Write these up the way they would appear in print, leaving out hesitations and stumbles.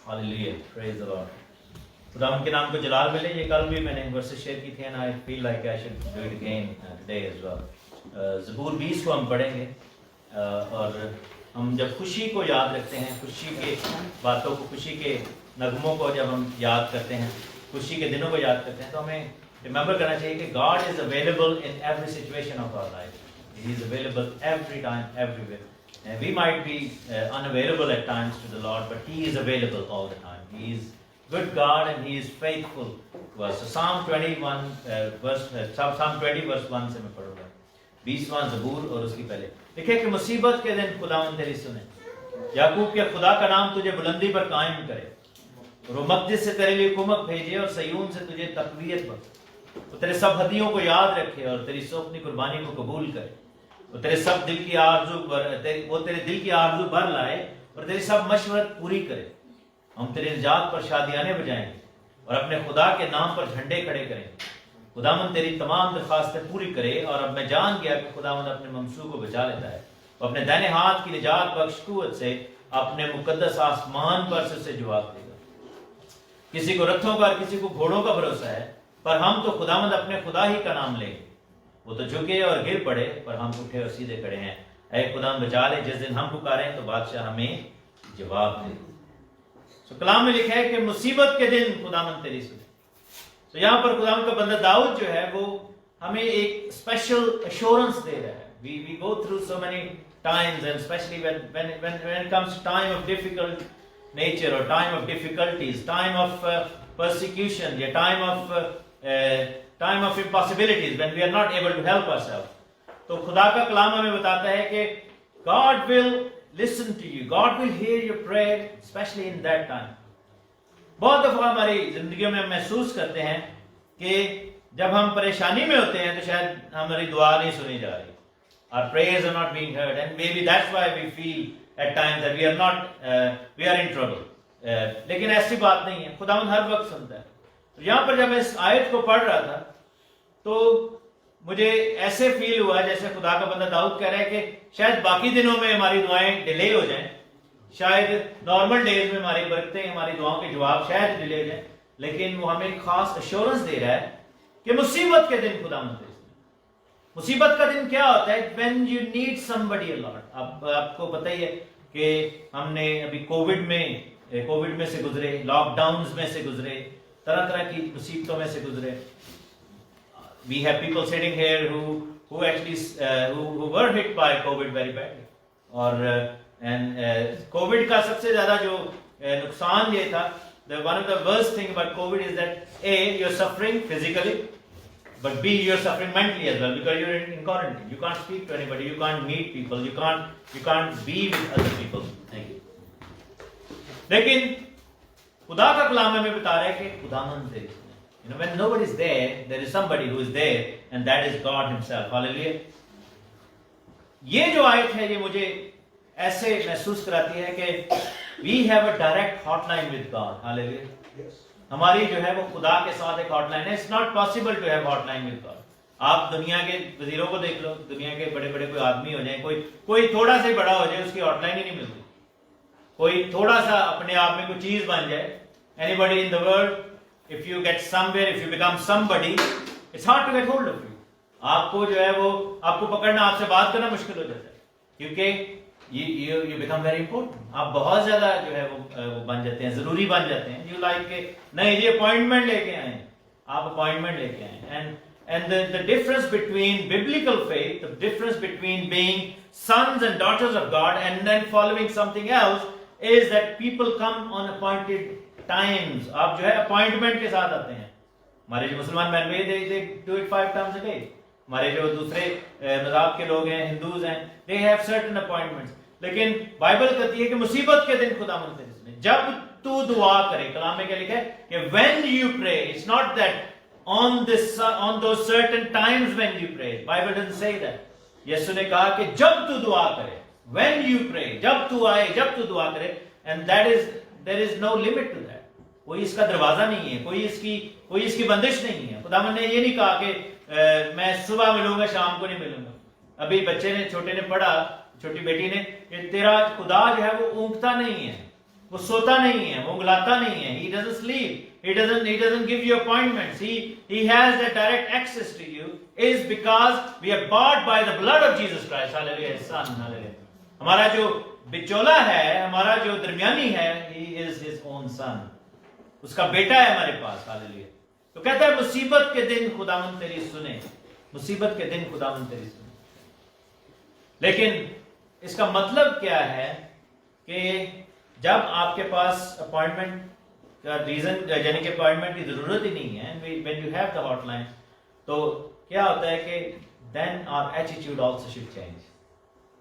Hallelujah. Praise the Lord. خدا ان کے نام کو جلال ملے. یہ کل بھی میں نے ورسز شیئر کی تھی and I feel like I should do it again today as well. زبور 20 کو ہم پڑھیں گے اور ہم جب خوشی کو یاد رکھتے ہیں, خوشی کے باتوں کو, خوشی کے نغموں کو جب ہم یاد کرتے ہیں, خوشی کے دنوں کو یاد کرتے ہیں, تو ہمیں ریممبر کرنا چاہیے کہ God is available in every situation of our life. He is available every time, everywhere. And we might be unavailable at times to the Lord, but He is available all the time. He is good God and He is faithful to us. So Psalm 20 verse 1 سے میں پڑھوں گا. 20واں زبور اور اس کی پہلے لکھے کہ مصیبت کے دن خداوند تیری سنے, یعقوب کے خدا کا نام تجھے بلندی پر قائم کرے, اور وہ مقدس سے تیرے لیے کمک بھیجے اور صیون سے تجھے تقویت بخشے. وہ تیرے سب ہدیوں کو یاد رکھے اور تیری سوپنی قربانی کو قبول کرے. وہ تیرے سب دل کی آرزو وہ تیرے دل کی آرزو بھر لائے اور تیری سب مشورت پوری کرے. ہم تیرے نجات پر شادیانے بجائیں گے اور اپنے خدا کے نام پر جھنڈے کھڑے کریں گے. خداوند تیری تمام درخواستیں پوری کرے. اور اب میں جان گیا کہ خداوند اپنے ممسوح کو بچا لیتا ہے, وہ اپنے دائنے ہاتھ کی نجات بخش قوت سے اپنے مقدس آسمان پر سے اسے جواب دے گا. کسی کو رتھوں کا اور کسی کو گھوڑوں کا بھروسہ ہے, پر ہم تو خداوند اپنے خدا ہی کا نام لیں گے. وہ تو جھکے اور گر پڑے, پر ہم اٹھے اور سیدھے کھڑے ہیں. اے خداوند بچا لے, جس دن ہم پکاریں تو بادشاہ ہمیں جواب دے. تو کلام میں لکھا ہے کہ مصیبت کے دن خداوند تیری سنے. تو یہاں پر خداوند کا بندہ داؤد جو ہے وہ ہمیں ایک اسپیشل ایشورنس دے رہا ہے. We go through so many times, and especially when it comes to time of difficult nature or time of difficulties, time of persecution, yeah, time of impossibilities, when we are not able to help ourselves. تو خدا کا کلام ہمیں بتاتا ہے کہ God will listen to you, God will hear your prayer, especially in that time. بہت دفعہ ہماری زندگیوں میں ہم محسوس کرتے ہیں کہ جب ہم پریشانی میں ہوتے ہیں تو شاید ہماری دعا نہیں سنی جا رہی. Our prayers are not being heard, and maybe that's why we feel at times that we are in trouble. لیکن ایسی بات نہیں ہے, خداوند ہر وقت سنتا ہے. تو یہاں پر جب میں اس آیت کو پڑھ رہا تھا تو مجھے ایسے فیل ہوا جیسے خدا کا بندہ داؤد کہہ رہا ہے کہ شاید باقی دنوں میں ہماری دعائیں ڈیلے ہو جائیں, شاید نارمل ڈیز میں ہماری برکتیں, ہماری دعاؤں کے جواب شاید ڈیلے ہو جائیں, لیکن وہ ہمیں ایک خاص ایشورنس دے رہا ہے کہ مصیبت کے دن خداوند تیری سنے. مصیبت کا دن کیا ہوتا ہے؟ when you need somebody a lot. اب آپ کو پتہ ہی ہے کہ ہم نے ابھی کووڈ میں سے گزرے, لاک ڈاؤنز میں سے گزرے, طرح طرح کی مصیبتوں میں سے گزرے. We have people sitting here who actually who were hit by COVID very badly. اور کووڈ کا سب سے زیادہ جو نقصان یہ تھا, one of the worst thing about COVID is that A, you're suffering physically, but B, you're suffering mentally as well because you're in quarantine. You can't speak to anybody, you can't meet people, you can't be with other people. Thank you. لیکن خدا کا کلام ہمیں بتا رہا ہے کہ خداوند تیری سنے. When nobody is there, there is somebody who is there, and that is God Himself. Hallelujah. یہ جو آیت ہے یہ مجھے ایسے محسوس کراتی ہے کہ we have a direct hotline with God. Hallelujah. Yes. ہماری جو ہے وہ خدا کے ساتھ ایک ہاٹ لائن ہے. It's not possible to have hot line with God. آپ دنیا کے وزیروں کو دیکھ لو, دنیا کے بڑے بڑے کوئی آدمی ہو جائیں, کوئی تھوڑا سا بڑا ہو جائے, اس کی ہاٹ لائن ہی نہیں ملتی. کوئی تھوڑا سا اپنے آپ میں کوئی چیز بن جائے, anybody in the world, if you get somewhere, if you become somebody, it's hard to get hold of you. آپ کو جو ہے وہ آپ کو پکڑنا, آپ سے بات کرنا مشکل ہو جاتا ہے, کیونکہ you become very important. آپ بہت زیادہ جو ہے وہ بن جاتے ہیں, ضروری بن جاتے ہیں. You like کہ نہیں جی اپوائنٹمنٹ لے کے آئیں, آپ اپوائنٹمنٹ لے کے آئیں. And the difference between biblical faith, the difference between being sons and daughters of God and then following something else is that people come on appointed times. آپ جو ہے اپوائنٹمنٹ کے ساتھ آتے ہیں. ہمارے جو مسلمان بہن بھائی they do it 5 times a day. ہمارے جو دوسرے مذہب کے لوگ ہیں, ہندوز ہیں, they have certain appointments. لیکن بائبل کہتی ہے کہ مصیبت کے دن خداوند تیری سنے, جب تو دعا کرے. کلام میں کیا لکھا ہے کہ when you pray, it's not that on those certain times when you pray. Bible doesn't say that. یسوع نے کہا کہ جب تو دعا کرے, when you pray, جب تو آئے, جب تو دعا کرے, and there is no limit to that. کوئی اس کا دروازہ نہیں ہے, کوئی اس کی بندش نہیں ہے. خداوند نے یہ نہیں کہا کہ میں صبح ملوں گا شام کو نہیں ملوں گا. ابھی بچے نے, چھوٹے نے پڑھا, چھوٹی بیٹی نے, کہ تیرا خدا جو ہے وہ اونگتا نہیں ہے, وہ سوتا نہیں ہے, وہ گلاتا نہیں ہے. He doesn't sleep. He doesn't give you appointments. He has that direct access to you. Is because we are bought by the blood of Jesus Christ. Hallelujah. His son. Hallelujah. ہمارا جو بچولا ہے, ہمارا جو درمیانی ہے, he is his own son. اس کا بیٹا ہے ہمارے پاس. ہاللیلویا. تو کہتا ہے مصیبت کے دن خداوند تیری سنے, مصیبت کے دن خداوند تیری سنے. لیکن اس کا مطلب کیا ہے کہ جب آپ کے پاس اپوائنٹمنٹ کا ریزن, یعنی کہ اپوائنٹمنٹ کی ضرورت ہی نہیں ہے, when you have the hotline, تو کیا ہوتا ہے کہ then our attitude also should change.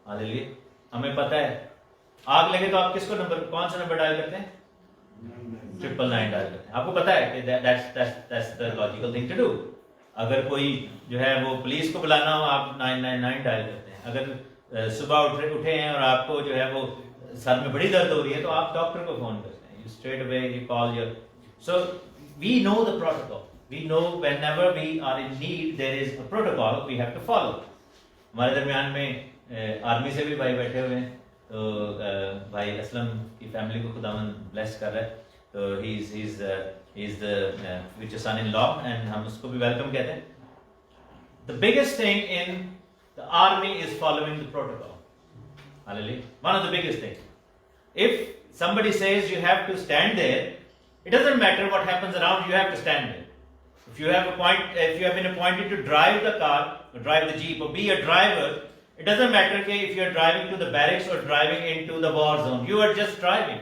ہاللیلویا. ہمیں پتہ ہے آگ لگے تو آپ کس کو نمبر, کون سا نمبر ڈائل کرتے ہیں؟ 999 ڈائل کرتے ہیں. آپ کو پتہ ہے کہ that's the logical thing to do. اگر کوئی جو ہے وہ پولیس کو بلانا ہو, آپ 999 ڈائل کرتے ہیں. اگر صبح اٹھے ہیں اور آپ کو جو ہے وہ سر میں بڑی درد ہو رہی ہے تو آپ ڈاکٹر کو فون کرتے ہیں. You straight away you call your. So we know the protocol. We know whenever we are in need there is a protocol we have to follow. ہمارے درمیان میں آرمی سے بھی بھائی بیٹھے ہوئے ہیں, تو بھائی اسلم کی فیملی کو خداوند بلیس کر رہا ہے, تو he is the future son in law, and ہم اس کو بھی ویلکم کہتے ہیں. The biggest thing in the army is following the protocol. Hallelujah. One of the biggest things. If somebody says you have to stand there, it doesn't matter what happens around, you have to stand there. If you have been appointed to drive the car, or drive the jeep, or be a driver, it doesn't matter if you are driving to the barracks or driving into the war zone. You are just driving.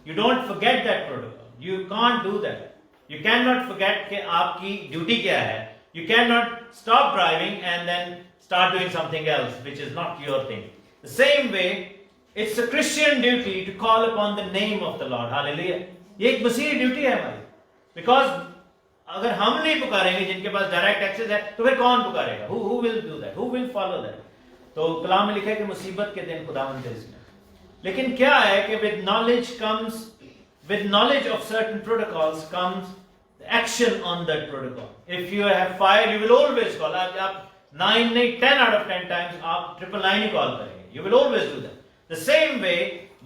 You don't forget that protocol. You can't do that. You cannot forget کہ آپ کی duty کیا ہے. You cannot stop driving and then start doing something else which is not your thing. The same way, it's a Christian duty to call upon the name of the Lord. Hallelujah. یہ ایک مسیحی duty ہے ہماری. Because اگر ہم نہیں پکاریں گے, جن کے پاس ڈائریکٹ ایکسس ہے, تو پھر کون پکارے گا؟ Who will do that? Who will follow that? تو کلام میں لکھا ہے کہ مصیبت کے دن خداوند تیری سنے. لیکن کیا ہے کہ with knowledge of certain protocols comes the action on that protocol. If you have fire, you will always call. آپ 9 نہیں 10 out of 10 times آپ 999 ہی کال کریں گے. You will always do that. The same way,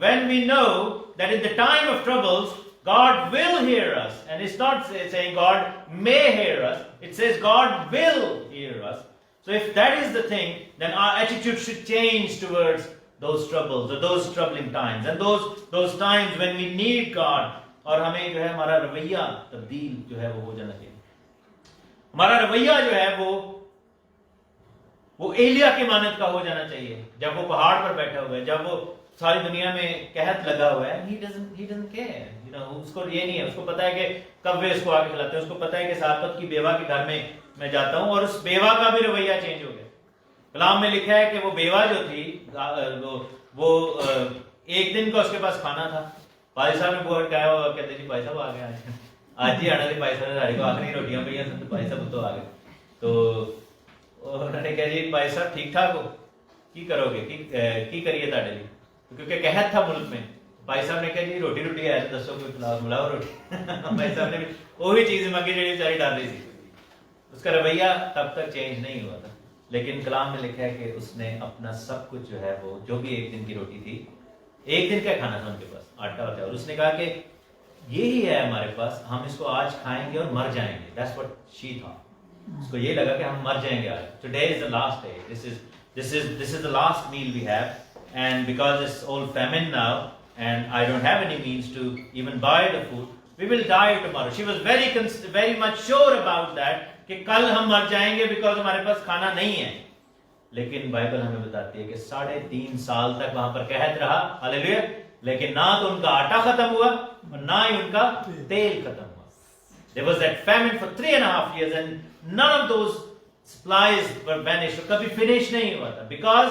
when we know that in the time of troubles, God will hear us. And it's not saying God may hear us. It says God will hear us. So if that is the thing, then our attitude should change towards those troubles or those troubling times and those times when we need God. اور ہمیں جو ہے ہمارا رویہ تبدیل جو ہے وہ ہو جانا چاہیے. ہمارا رویہ جو ہے وہ ایلیا کی مانند کا ہو جانا چاہیے. جب وہ پہاڑ پر بیٹھا ہوا ہے, جب وہ ساری دنیا میں قحط لگا ہوا ہے, he doesn't care. اس کو یہ نہیں ہے, اس کو پتا ہے کہ کبے اس کو آگے کھلاتے ہیں. اس کو پتا ہے کہ سارپت کی بیوہ کے گھر میں جاتا ہوں, اور اس بیوہ کا بھی رویہ چینج ہو گیا. کلام میں لکھا ہے کہ وہ بیوہ جو تھی وہ ایک دن کا اس کے پاس کھانا تھا. بھائی صاحب نے بہت کہا ہوا, کہتے جی بھائی صاحب آ گئے آج ہی آنا تھی. بھائی صاحب نے کو آخری روٹیاں پہ تو بھائی صاحب تو آ گئے. تو انہوں نے کہا جی بھائی صاحب ٹھیک ٹھاک ہو, کی کرو گے کی کریے تاڑے لی, کیونکہ قحط تھا ملک میں. بھائی صاحب نے کہا جی روٹی ہے تو دسو کوئی ملاؤ روٹی. بھائی صاحب نے وہی چیز منگی جو بیچاری ڈال رہی تھی. اس کا رویہ تب تک چینج نہیں ہوا تھا. لیکن کلام میں لکھا ہے کہ اس نے اپنا سب کچھ جو ہے وہ جو بھی ایک دن کی روٹی تھی, ایک دن کا کھانا تھا ان کے پاس, آٹا ہوتا ہے, اور اس نے کہا کہ یہی ہے ہمارے پاس, ہم اس کو آج کھائیں گے اور مر جائیں گے. That's what she thought. اس کو یہ لگا کہ ہم مر جائیں گے آج. Today is the last day. This is the last meal we have, and because it's all famine now and I don't have any means to even buy the food, we will die tomorrow. She was very much sure about that کہ کل ہم مر جائیں گے because ہمارے پاس کھانا نہیں ہے. لیکن بائبل ہمیں بتاتی ہے کہ 3.5 سال تک وہاں پر قحط رہا. ہاللیلویا. لیکن نہ تو ان کا آٹا ختم ہوا اور نہ ہی ان کا تیل ختم ہوا. There was that famine for 3.5 years and none of those supplies were vanished. کبھی finish نہیں ہوا تھا because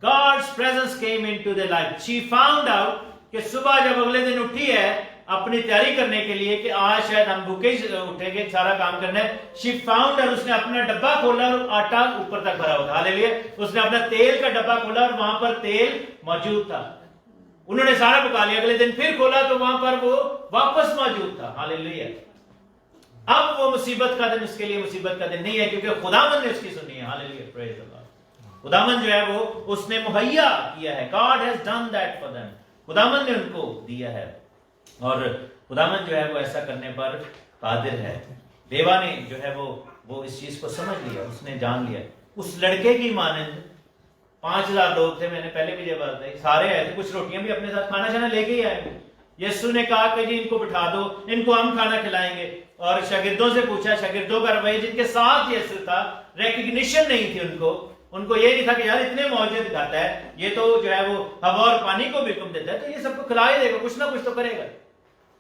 God's presence came into their life. She found out کہ صبح جب اگلے دن اٹھی ہے اپنی تیاری کرنے کے لیے کہ آج شاید ہم بھوکے اٹھیں گے, سارا کام کرنا ہے. She found out, اس نے اپنا ڈبہ کھولا اور آٹا اوپر تک بھرا ہوا تھا. ہاللیلویا. اس نے اپنا تیل کا ڈبہ کھولا اور وہاں پر تیل موجود تھا. انہوں نے سارا پکا لیا. اگلے دن پھر کھولا تو وہاں پر وہ واپس موجود تھا. ہاللیلویا. اب وہ مصیبت کا دن اس کے لیے مصیبت کا دن نہیں ہے کیونکہ خداوند نے اس کی سنی ہے. ہاللیلویا. پریز اللہ. خداوند جو ہے وہ اس نے مہیا کیا ہے. God has done that for them. خداوند نے ان کو دیا ہے. اور خداوند جو ہے وہ ایسا کرنے پر قادر ہے. بیوہ نے جو ہے وہ اس چیز کو سمجھ لیا, اس نے جان لیا. اس لڑکے کی مانند 5000 لوگ تھے, میں نے پہلے بھی یہ بات کہی, سارے آئے تھے, کچھ روٹیاں بھی اپنے ساتھ کھانا لے کے ہی آئے. یسوع نے کہا کہ جی ان کو بٹھا دو, ان کو ہم کھانا کھلائیں گے. اور شاگردوں سے پوچھا, شاگردوں کا رویہ جن کے ساتھ یسوع تھا, ریکگنیشن نہیں تھی ان کو یہ نہیں تھا کہ یار اتنے معجزے دکھاتا ہے, یہ تو جو ہے وہ ہوا اور پانی کو بھی حکم دیتا ہے, تو یہ سب کو کھلا ہی دے گا, کچھ نہ کچھ تو کرے گا.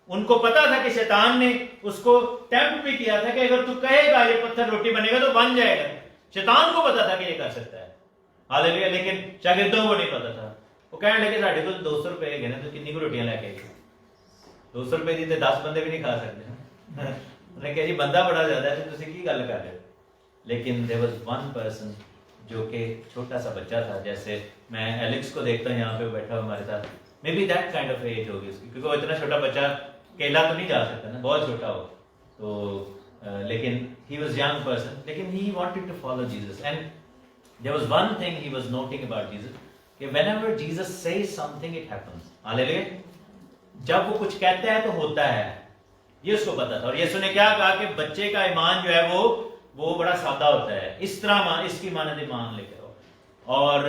ان کو پتا تھا کہ شیطان نے اس کو ٹیمپٹ بھی کیا تھا کہ اگر تو کہے گا یہ پتھر روٹی بنے گا تو بن جائے گا. شیطان کو پتا تھا کہ یہ کر سکتا ہے, ہاللیلویہ. لیکن شاگردوں کو نہیں پتا تھا. وہ کہنے لگے ساڑھے کو 200 روپے گئے نا, تو کتنی کو روٹیاں لے کے گئے؟ 200 روپے دی تے 10 بندے بھی نہیں کھا سکتے. انہوں نے کہا جی بندہ بڑا زیادہ ہے, تو تسی کی گل کر رہے ہو. لیکن there was one person جو کہ چھوٹا سا بچہ تھا, جیسے میں ایلکس کو دیکھتا ہوں یہاں پہ بیٹھا ہوا ہمارے ساتھ, maybe that kind of age ہوگی اس کی, کیونکہ وہ اتنا چھوٹا بچہ اکیلا تو نہیں جا سکتا نا, بہت چھوٹا ہو تو لیکن he was young person, لیکن he wanted to follow Jesus. And there was one thing he was noting about Jesus, کہ whenever Jesus says something it happens. Hallelujah. جب وہ کچھ کہتا ہے تو ہوتا ہے, یہ اس کو پتا تھا. اور یسوع نے کیا کہا کہ بچے کا ایمان جو ہے وہ بڑا سادہ ہوتا ہے, اس طرح اس کی مانند ایمان لے کر. اور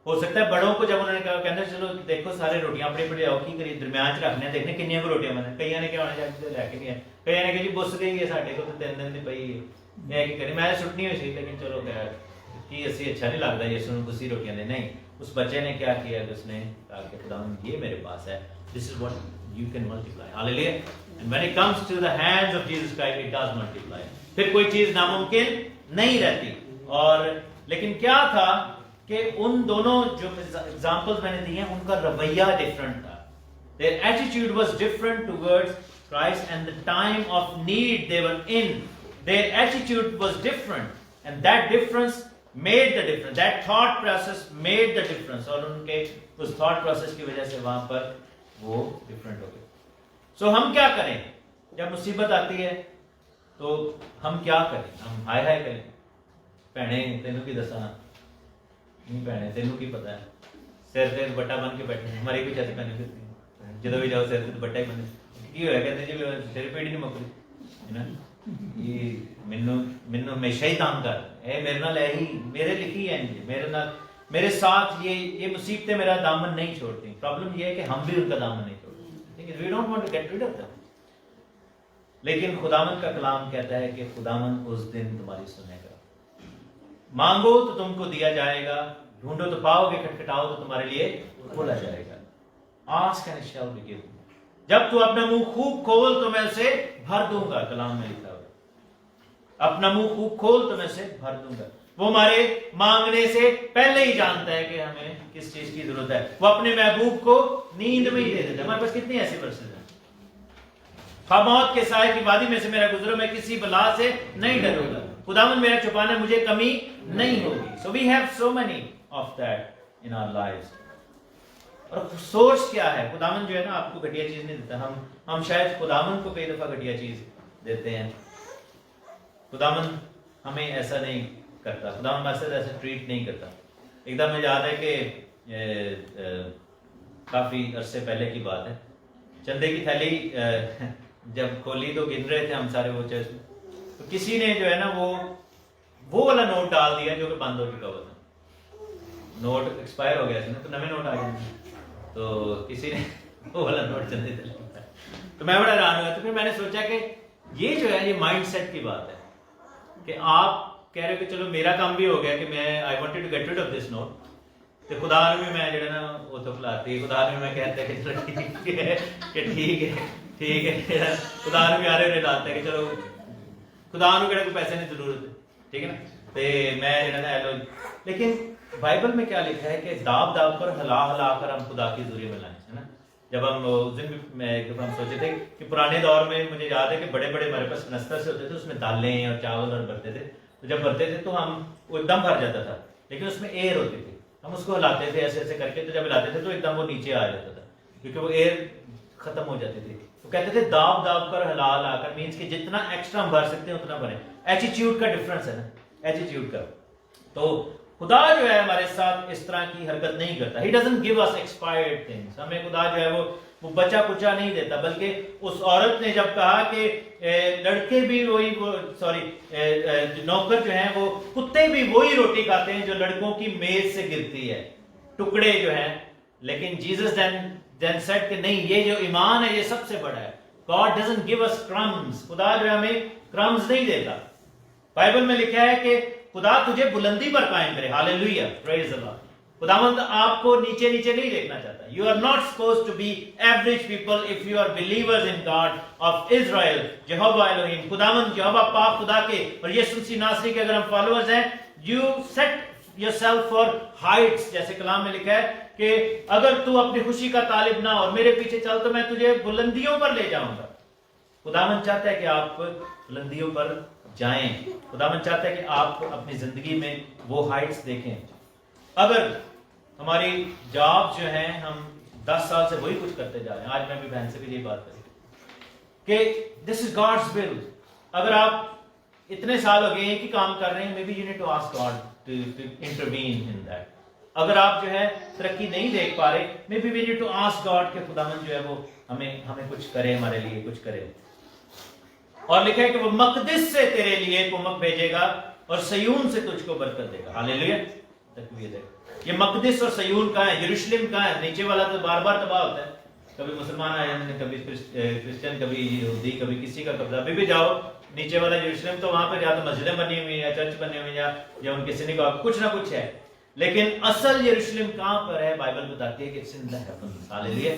ہو سکتا ہے بڑوں کو جب انہوں نے کہا, کہنا چلو دیکھو سارے روٹیاں اپنی اپنی آؤ کی کری درمیان چ رکھنے, دیکھنے کنیاں کو روٹیاں بنے. کئی نے کیا ہونا چاہیے لے کے نہیں ہے, کئی نے کہ جی بس گئی ہے ساڈے کو تو 3 دن دی پئی ہے کہ کری, میں چھٹنی ہوئی سی, لیکن چلو خیر کہ اسی اچھا نہیں لگتا یسوع نے کسی روٹیاں دے. نہیں, اس بچے نے کیا کیا کہ اس نے کہا کہ خداوند یہ میرے پاس ہے, this is what you can multiply. Hallelujah. And when it comes to the hands of Jesus Christ, it does multiply. پھر کوئی چیز ناممکن نہیں رہتی. اور لیکن کیا تھا کہ ان دونوں جو ایگزامپلز میں نے دی ہیں ان کا رویہ ڈفرنٹ تھا. Their attitude was different towards Christ and the time of need they were in. Their attitude was different, and that difference made the difference. That thought process made the difference. اور ان کے اس thought process کی وجہ سے وہاں پر وہ different ہو گئے. سو ہم کیا کریں جب مصیبت آتی ہے؟ تو ہم کیا کریں؟ ہم ہائے ہائے کریں, بھੈਣੇ تینوں کی دساں, نہیں بھੈਣੇ تینوں کی پتا ہے, سر تے دوپٹہ بن کے بیٹھے ہیں, ہماری بھی چاہتے پہنے پھرتے ہیں, جدو بھی جاؤ سر تے دوپٹہ ہی بنے. کی ہویا کہتے جی سر پیڑ ہی نہیں مکری ہے نا, یہ مینوں ہمیشہ ہی تنگ کر, اے میرے نال ہی میرے لکھی ہے, میرے نال میرے ساتھ یہ مصیبتیں میرا دامن نہیں چھوڑتی. پرابلم یہ ہے کہ ہم بھی ان کا دامن نہیں چھوڑتے. We don't want to get rid of them. لیکن خداوند کا کلام کہتا ہے کہ خداوند اس دن تمہاری سنے گا. مانگو تو تم کو دیا جائے گا, ڈھونڈو تو پاؤ گے, کھٹکھٹاؤ تو تمہارے لیے کھولا جائے گا. Ask and it shall be given. جب تو اپنا منہ خوب کھول تو میں اسے بھر دوں گا. کلام میں لکھا ہوا, اپنا منہ خوب کھول تو میں اسے بھر دوں گا. وہ ہمارے مانگنے سے پہلے ہی جانتا ہے کہ ہمیں کس چیز کی ضرورت ہے. وہ اپنے محبوب کو نیند میں ہی دے دیتا ہے. ہمارے پاس کتنی ایسی ورسز ہیں, خواہ موت کے سائے کی وادی میں سے میرا گزرو, میں کسی بلا سے نہیں ڈروں گا, خداوند میرا چھپانا, مجھے کمی نہیں ہوگی. So we have so many of that in our lives. اور سوچ کیا ہے, خداوند جو ہے نا آپ کو گھٹیا چیز نہیں دیتا. ہم شاید خداوند کو کئی دفعہ گھٹیا چیز دیتے ہیں. خداوند ہمیں ایسا نہیں کرتا, خداوند ہمارے ساتھ ایسا ٹریٹ نہیں کرتا. ایک دم مجھے یاد ہے کہ کافی عرصے پہلے کی بات ہے, چندے کی تھیلی جب کھولی تو گن رہے تھے ہم سارے وہ چرچ میں, تو کسی نے جو ہے نا وہ والا نوٹ ڈال دیا جو کہ بند ہو چکا ہوا تھا. نوٹ ایکسپائر ہو گیا تھا نا, تو نئے نوٹ آ گئے, تو کسی نے وہ والا نوٹ چندے تھے, تو میں بڑا حیران ہوا. تو پھر میں نے سوچا کہ یہ جو ہے یہ مائنڈ سیٹ کی بات ہے کہ آپ کہہ رہے ہو کہ چلو میرا کام بھی ہو گیا کہ میں I wanted to get rid of this note, تو خدا نے بھی میں جو ہے نا وہ تو کھلاتی, خدا نے بھی میں کہتا ہے کہ چلو ٹھیک ہے کہ ٹھیک ہے, خدا نے بھی آ رہے لاتا ہے کہ چلو خدا نے کہڑے کوئی پیسے نہیں ضرورت ہے, ٹھیک ہے نا. تو میں جو ہے نا, لیکن بائبل میں کیا لکھا ہے کہ داب داب پر ہلا کر ہم خدا کی حضوری میں لائیں, ہے نا. جب ہم اس دن میں ایک دفعہ ہم سوچے تھے کہ پرانے دور میں مجھے یاد ہے کہ بڑے بڑے ہمارے پاس کنستر سے ہوتے تھے, اس میں دالیں اور چاول اور بھرتے تھے, تو جب بھرتے تھے تو ہم وہ ایک دم بھر جاتا تھا, لیکن اس میں ایئر ہوتی تھی, ہم اس کو ہلاتے تھے ایسے ایسے کر کے, تو جب ہلاتے تھے تو ایک دم وہ نیچے آ جاتا تھا کیونکہ وہ ایئر ختم ہو جاتی تھی. تو کہتے تھے داب داب کر ہلا کر, مینس کہ جتنا ایکسٹرا ہم بھر سکتے ہیں اتنا بھریں. ایٹیٹیوڈ کا ڈفرنس ہے نا, ایٹیٹیوڈ کا. تو خدا جو ہے ہمارے ساتھ اس طرح کی حرکت نہیں کرتا. He doesn't give us expired things. ہمیں خدا جو ہے وہ وہ بچا کچا نہیں دیتا، بلکہ اس عورت نے جب کہا کہ لڑکے بھی وہی نوکر جو ہیں وہ کتے بھی وہی روٹی کھاتے ہیں جو لڑکوں کی میز سے گرتی ہے، ٹکڑے جو ہیں، لیکن جیسس then said کہ نہیں، یہ جو ایمان ہے یہ سب سے بڑا ہے. God doesn't give us crumbs. خدا جو ہمیں crumbs نہیں دیتا. بائبل میں لکھا ہے کہ خدا تجھے بلندی پر قائم کرے. ہاللیلویہ، پریز اللہ. خداوند آپ کو نیچے نیچے نہیں دیکھنا چاہتا. You are not supposed to be average people if you are believers in God of Israel, Jehovah Elohim. خداوند یہوہ پاک خدا کے اور یسوع مسیح ناصری کے اگر ہم فالوورز ہیں، you set yourself for heights. جیسے کلام میں لکھا ہے کہ اگر تو اپنی خوشی کا طالب نہ اور میرے پیچھے چل تو میں تجھے بلندیوں پر لے جاؤں گا. خداوند چاہتا ہے کہ آپ بلندیوں پر جائیں. خداوند چاہتا ہے کہ آپ اپنی زندگی میں وہ ہائٹس دیکھیں. اگر ہماری جاب جو ہیں ہم 10 سال سے وہی کچھ کرتے جا رہے ہیں، آج میں بھی بہن سے بھی یہی بات کری کہ دس از گاڈز ول. اگر آپ اتنے سال ہو گئے ایک ہی کام کر رہے ہیں، maybe you need to ask God to intervene in that. اگر آپ جو ہے ترقی نہیں دیکھ پا رہے، maybe we need to ask God کہ خداوند جو ہے وہ ہمیں کچھ کرے، ہمارے لیے کچھ کرے. اور لکھا ہے کہ وہ مقدس سے تیرے لیے کمک بھیجے گا اور سیون سے تجھ کو برکت دے گا. ہاللیلویہ، تکبیر ہے. یہ مقدس اور سیون کہاں ہے؟ یروشلم کہاں ہے؟ نیچے والا تو بار بار تباہ ہوتا ہے. کبھی مسلمان آ جاتے ہیں، کبھی کرسچن، کبھی یہودی، کبھی کسی کا قبضہ. ابھی بھی جاؤ نیچے والا یروشلم تو وہاں پہ جا تو مسجدیں بنی ہوئی ہیں، چرچ بنے ہوئے ہیں، یا ان کے سینیگاگ، کچھ نہ کچھ ہے. لیکن اصل یروشلم کہاں پر ہے؟ بائبل بتاتی ہے کہ اٹس ان دی ہیونز. ہاللیلویہ.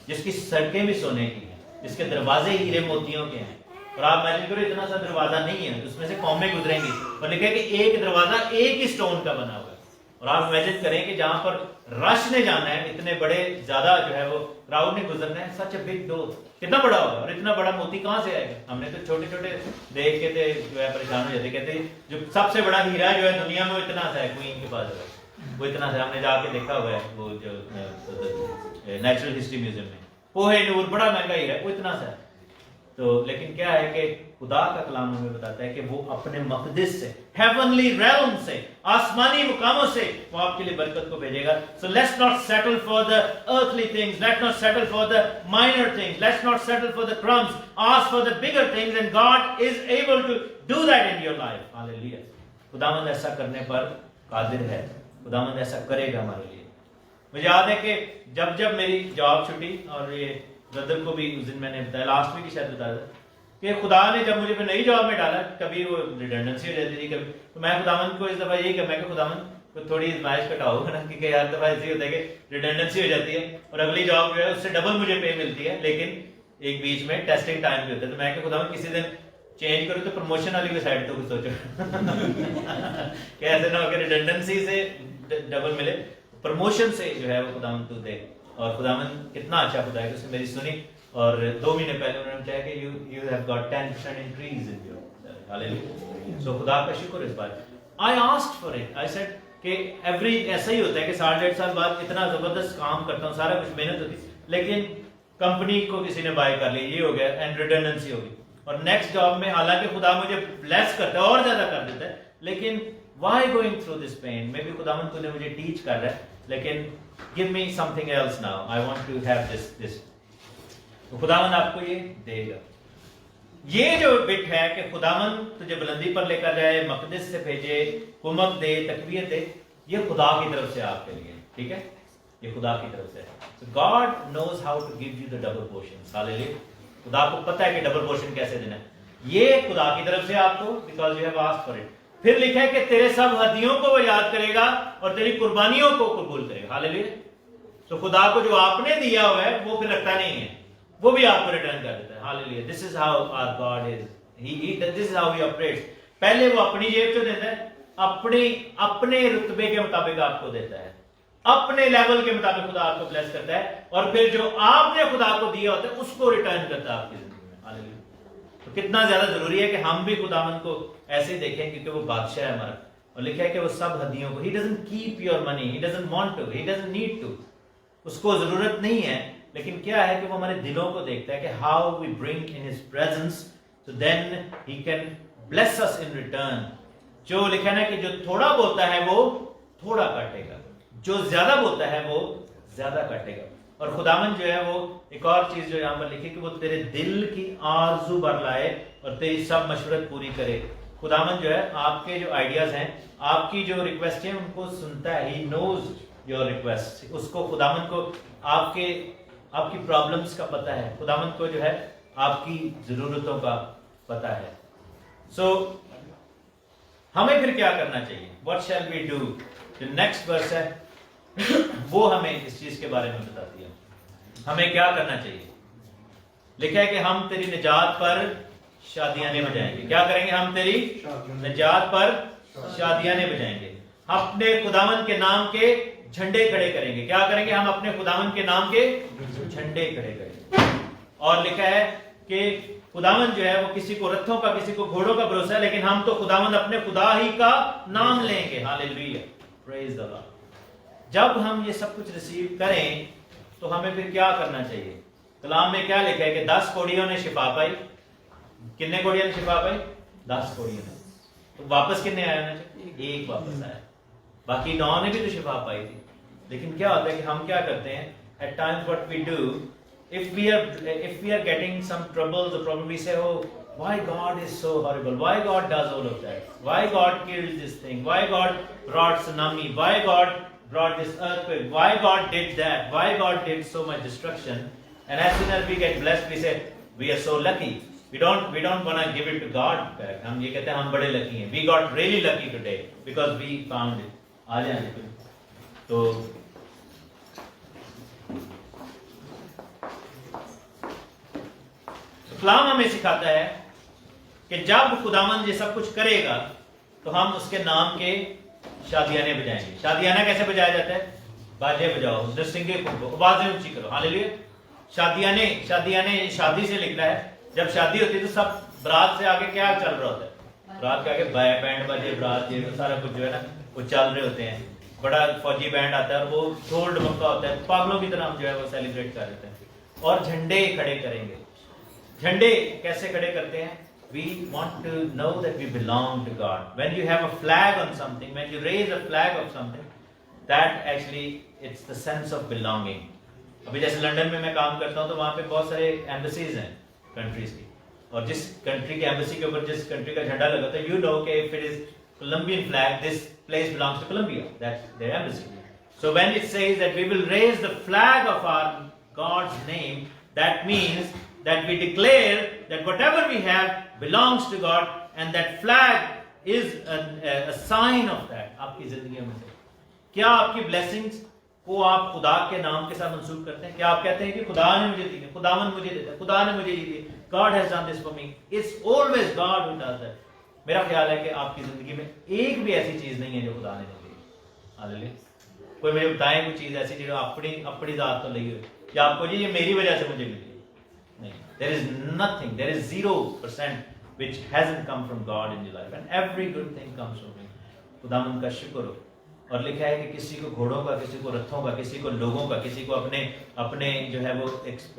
جس کی سڑکیں بھی سونے کی ہیں، جس کے دروازے ہیرے موتیوں کے ہیں. اور آپ امیجن کرو اتنا سا دروازہ نہیں ہے، اس میں سے قومیں گزریں گی، اور لکھا ہے کہ ایک دروازہ ایک ہی سٹون کا بنا ہوا ہے. اور آپ امیجن کریں کہ جہاں پر رش نے جانا ہے، اتنے بڑے زیادہ جو ہے وہ کراؤڈ نے گزرنا ہے، سچ اے بگ ڈور. کتنا بڑا ہوگا؟ اور اتنا بڑا موتی کہاں سے آئے گا؟ ہم نے تو چھوٹے چھوٹے دیکھ کے تھے جو ہے پریشان ہو جاتے، کہتے جو سب سے بڑا ہیرا جو ہے دنیا میں وہ اتنا سا ہے، کوئین کے پاس ہے وہ اتنا سا. ہم نے جا کے دیکھا ہوا ہے وہ جو نیچرل ہسٹری میوزیم میں، کوہ نور بڑا مہنگا ہیرا ہے، وہ اتنا سا ہے. تو لیکن کیا ہے کہ خدا کا کلام ہمیں بتاتا ہے کہ وہ اپنے مقدس سے، ہیونلی ریلم سے، آسمانی مقاموں سے وہ آپ کے لیے برکت کو بھیجے گا. So let's not settle for the earthly things, let's not settle for the minor things, let's not settle for the crumbs, ask for the bigger things and God is able to do that in your life. Hallelujah. خداوند ایسا کرنے پر قادر ہے، خداوند ایسا کرے گا ہمارے لیے. مجھے یاد ہے کہ جب میری جاب چھٹی، اور یہ بردر کو بھی اس دن میں نے بتایا، لاسٹ ویک شاید بتایا تھا کہ خدا نے جب مجھے نئی جاب میں ڈالا، کبھی وہ ریڈنڈنسی ہو جاتی تھی کبھی، تو میں خداوند کو اس دفعہ یہی کہ میں کہ خداوند کو تھوڑی ازمائش کٹاؤ نا، کیونکہ ہر دفعہ ایسے ہوتا ہے کہ ریڈنڈنسی ہو جاتی ہے اور اگلی جاب جو ہے اس سے ڈبل مجھے پے ملتی ہے، لیکن ایک بیچ میں ٹیسٹنگ ٹائم بھی ہوتا ہے. تو میں کہ خداوند کسی دن چینج کرو تو پروموشن والی بھی سائڈ تو کچھ سوچو کہ ایسے نہ ہو کہ ریڈنڈنسی سے ڈبل ملے، پروموشن سے جو ہے وہ خداوند تو دے. اور خداوند کتنا اچھا خدا ہے کہ اس نے میری سنی، اور 2 مہینے پہلے انہوں نے کہا کہ you have got 10% increase in your hallelujah. So خدا کا شکر اس بات. I asked for it. I said کہ ایسا ہی ہوتا ہے کہ 1.5 سال بعد اتنا زبردست کام کرتا ہوں، سارا کچھ محنت ہوتی، لیکن کمپنی کو کسی نے بائی کر لی، یہ ہو گیا اینڈ ریڈنڈنسی ہوگی. اور نیکسٹ جاب میں حالانکہ خدا مجھے بلیس کرتا ہے اور زیادہ کر دیتا ہے، لیکن why going through this pain؟ میں بھی خداوند تو نے مجھے ٹیچ کر رہا ہے، لیکن give me something else now. I want to have this. تو خداوند آپ کو یہ دے گا. یہ جو بٹ ہے کہ خداوند تجھے بلندی پر لے کر جائے، مقدس سے بھیجے، کمک دے، تقویت دے، یہ خدا کی طرف سے آپ کے لیے، ٹھیک ہے، یہ خدا کی طرف سے. So God knows how to give you the double portions. Hallelujah. خدا کو پتہ ہے کہ ڈبل پورشن کیسے دینا ہے. یہ خدا کی طرف سے آپ کو، because you have asked for it. پھر لکھا ہے کہ تیرے سب ہدیوں کو وہ یاد کرے گا اور تیری قربانیوں کو قبول کرے گا. ہاللیلویہ. تو خدا کو جو آپ نے دیا ہوا ہے وہ پھر رکھتا نہیں ہے، وہ بھی آپ کو ریٹرن کر دیتا ہے. ہاللیلویہ. This is how our God is. This is how he operates. پہلے وہ اپنی جیب سے دیتا ہے، اپنے رتبے کے مطابق آپ کو دیتا ہے، اپنے لیول کے مطابق خدا آپ کو بلیس کرتا ہے، اور پھر جو آپ نے خدا کو دیا ہوتا ہے اس کو ریٹرن کرتا ہے آپ کی زندگی میں. ہاللیلویہ. تو کتنا زیادہ ضروری ہے کہ ہم بھی خداوند کو ایسے ہی دیکھیں، کیونکہ وہ بادشاہ ہے ہمارا. اور لکھا ہے کہ وہ سب ہدیوں کو، he doesn't keep your money, he doesn't want to, he doesn't need to. اس کو ضرورت نہیں ہے، لیکن کیا ہے کہ وہ ہمارے دلوں کو دیکھتا ہے کہ how we bring in his presence, so then he can bless us in return. جو لکھا ہے کہ جو تھوڑا بولتا ہے وہ تھوڑا کاٹے گا، جو زیادہ بولتا ہے وہ زیادہ کاٹے گا. اور خداوند جو ہے وہ ایک اور چیز جو یہاں پر لکھی کہ وہ تیرے دل کی آرزو بر لائے اور تیری سب مشورت پوری کرے. خداوند جو ہے آپ کے جو آئیڈیاز ہیں, آپ کی جو ریکویسٹ ہیں ان کو سنتا ہے. ہی نوز یور ریکویسٹ. اس کو خداوند کو آپ کی پرابلمس کا پتہ ہے. خداوند کو جو ہے آپ کی ضرورتوں کا پتہ ہے. سو ہمیں پھر کیا کرنا چاہیے؟ What shall we do? جو نیکسٹ ورس ہے وہ ہمیں اس چیز کے بارے میں بتاتی ہے. ہمیں کیا کرنا چاہیے؟ لکھا ہے کہ ہم تیری نجات پر شادیانے بجائیں گے. کیا کریں گے؟ ہم تیری نجات پر شادیانے بجائیں گے. اپنے خداوند کے نام کے جھنڈے کھڑے کریں گے. کیا کریں گے؟ ہم اپنے خداوند کے نام کے جھنڈے کھڑے کریں گے. اور لکھا ہے کہ خداوند جو ہے وہ کسی کو رتھوں کا کسی کو گھوڑوں کا بھروسہ ہے, لیکن ہم تو خداوند اپنے خدا ہی کا نام لیں گے. ہاللیلویہ, پریز دی لارڈ. جب ہم یہ سب کچھ ریسیو کریں تو ہمیں پھر کیا کرنا چاہیے؟ کلام میں کیا لکھا ہے کہ 10 کوڑیوں نے شفا پائی. کتنے کوڑیوں نے شفا پائی؟ 10 کوڑیوں نے. تو واپس کتنے آئے ہونا چاہیے؟ ایک واپس آیا. باقی 9 نے بھی تو شفا پائی تھی. لیکن کیا ہوتا ہے کہ ہم کیا کرتے ہیں؟ at times what we do, if we are getting some trouble, the problem we say, oh, why God is so horrible? Why God does all of that? Why God killed this thing? Why God brought tsunami? Why God brought this earthquake? Why God did that? Why God did so much destruction? And as soon as we get blessed, we say, we are so lucky. We don't want to give it to God back. ہم یہ کہتے ہیں ہم بڑے لکی ہیں. We got really lucky today because we found it. آ جائیں تو اسلام ہمیں سکھاتا ہے کہ جب خداوند یہ سب کچھ کرے گا تو ہم اس کے نام کے شادیانے بجائیں گے. شادیانہ کیسے بجایا جاتا ہے؟ باجے بجاؤ, نرسنگے پھونکو, آوازیں اونچی کرو. ہاللیلویہ. شادیانے شادی سے نکلا ہے. جب شادی ہوتی ہے تو سب برات سے آگے کیا چل رہا ہوتا ہے؟ برات کے آگے بینڈ بجے, برات یہ سارا کچھ جو ہے نا وہ چل رہے ہوتے ہیں. بڑا فوجی بینڈ آتا ہے اور وہ ڈھول ڈمکا ہوتا ہے. پاگلوں کی طرح ہم جو ہے وہ سیلیبریٹ کر لیتے ہیں. اور جھنڈے کھڑے کریں گے. جھنڈے کیسے کھڑے کرتے ہیں؟ We want to know that we belong to God. When you have a flag on something, when you raise a flag of something, that actually it's the sense of belonging. ابھی جیسے لنڈن میں کام کرتا ہوں تو وہاں پہ بہت سارے ایمبیسیز ہیں کنٹریز کی, اور جس کنٹری کے ایمبیسی کے اوپر جس کنٹری کا جھنڈا لگا تو you know کہ if it is Colombian flag, this place belongs to Colombia. That's their embassy. So when it says that we will raise the flag of our God's name, that means that we declare that whatever we have belongs to God, and that flag is a sign of that. آپ کی زندگیوں میں سے کیا آپ کی blessings کو آپ خدا کے نام کے ساتھ منسوب کرتے ہیں؟ کیا آپ کہتے ہیں کہ خدا نے مجھے دی, خداوند مجھے دیتا ہے, خدا نے مجھے یہ دی, God has done this for me. It's always God who does that. میرا خیال ہے کہ آپ کی زندگی میں ایک بھی ایسی چیز نہیں ہے جو خدا نے دی. ہاللیلویہ. کوئی مجھے بتائیں کوئی چیز ایسی جو اپنی ذات تو لگی ہوئی یا آپ کو جی یہ میری وجہ سے مجھے ملی. There is nothing, there is 0% which hasn't come from God in your life, and every good thing comes from Him. خداوند کا شکر ہو. اور لکھا ہے کہ کسی کو گھوڑوں کا, کسی کو رتھوں کا, کسی کو لوگوں کا, کسی کو اپنے جو ہے وہ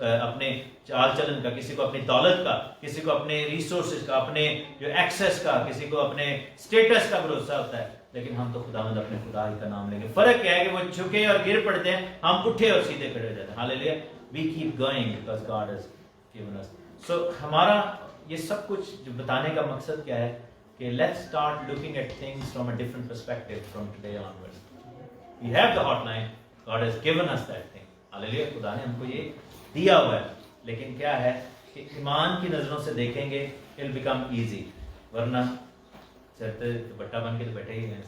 اپنے چال چلن کا, کسی کو اپنی دولت کا, کسی کو اپنے ریسورسز کا, اپنے جو ایکسیس کا, کسی کو اپنے اسٹیٹس کا بھروسہ ہوتا ہے. لیکن ہم تو خداوند اپنے خدا ہی کا نام لیں گے. فرق کیا ہے کہ وہ جھکے اور گر پڑتے ہیں, ہم اٹھے اور سیدھے کھڑے ہو جاتے ہیں. ہاللیلویہ. We keep going because God has given us. So ہمارا یہ سب کچھ جو بتانے کا مقصد کیا ہے کہ let's start looking at things from a different perspective from today onwards. We have the hotline. God has given us that thing. ہاللیلویہ. خدا نے ہم کو یہ دیا ہوا ہے. لیکن کیا ہے کہ ایمان کی نظروں سے دیکھیں گے, it'll become easy. ورنہ سر پہ دوپٹہ بن کے تو بیٹھے ہی ہیں.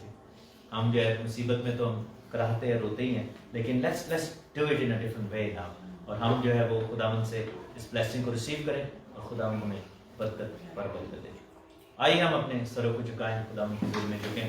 ہم جو ہے مصیبت میں تو ہم کراہتے ہیں, روتے ہی ہیں, لیکن let's do it in a different way now. اور ہم جو ہے وہ خداوند سے اس بلیسنگ کو ریسیو کریں اور خداوند ہمیں برکت دے. آئیے ہم اپنے سروں کو جھکائیں, خداوند کی حضور میں جھکیں.